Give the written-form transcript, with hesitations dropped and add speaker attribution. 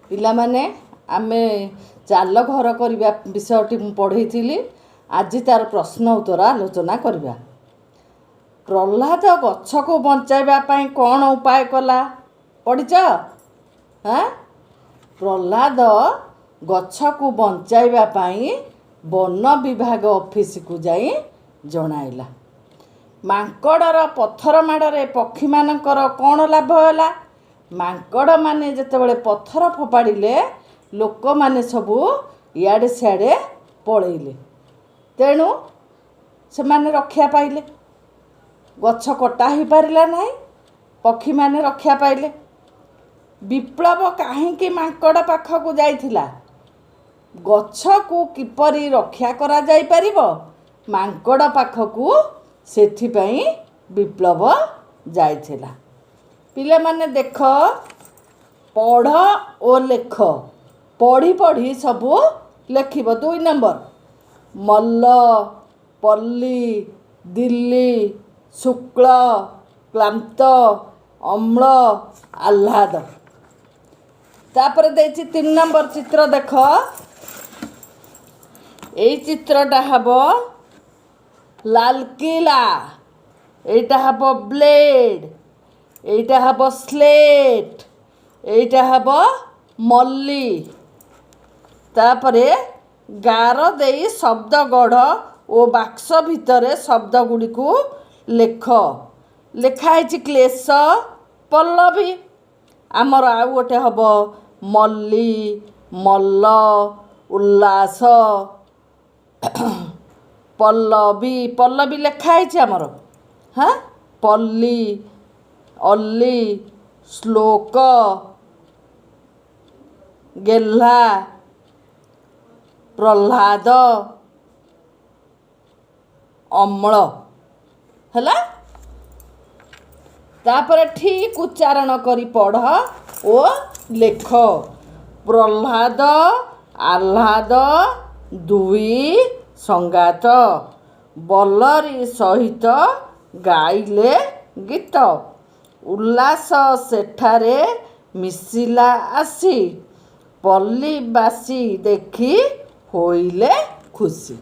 Speaker 1: पिला माने आमे चाल घर करबा विषयटी मु पढ़ेइथिली। आज तार प्रश्न उत्तर आलोचना करबा। प्रहलाद गछ को बंचाइबा पई कौन उपाय कला पढ़िच? हाँ, प्रहलाद गछ को बंचाइबा पई वन विभाग ऑफिस को जाई जणाइला। मांकड़र पत्थर माड़े पक्षी मानकर कौन लाभ होला? मांकड़ माने जेतेबेले पत्थर फोपाड़िले लोक माने सबू इयाड़े सियाड़े पलैले, तेणु से माने रक्षा पाइले। गछ कटा ही पारिला नहीं, पक्षी माने रक्षा पाइले। विप्लव काहींकि मांकड़ पाखकू जाइथिला? गछ को किपरि रक्षा करा जाई परिबो मांकड़ पाखकू सेथिपई विप्लव जाइथिला। पिले माने देख, पढ़ और लेख। पढ़ी पढ़ी सबू लेखिब। 2 नंबर मल्ल, पल्ली, दिल्ली, शुक्ल, क्लांत, अम्ल, आह्लाद। तापर देछि 3 नंबर चित्र देख। एई चित्रटा हबो लालकिला, एटा हबो ब्लेड, एटा हबो स्लेट, एटा हबो मल्ली। तापरे गार देई शब्द गढ़ ओ बाक्स भितरे शब्द गुड़ी को लेख। लेखाई क्लेश, पल्लवी। आमर आउ गोटे हबो मल्ली, मल्ल, उल्लास, पल्लवी। पल्लवी लेखाई आमर। हाँ, पल्ली, अल्ली, श्लोक, गेल्हा, प्रहलाद, अम्ल हैला। तापर ठीक उच्चारण करी पढ़ ओ लेख। प्रहलाद आह्लाद दुई संगात, बलरी सहित गाइले गीत। उल्लास सेठारे मिसिला आसी, पल्लीवासी देखी होइले खुशी।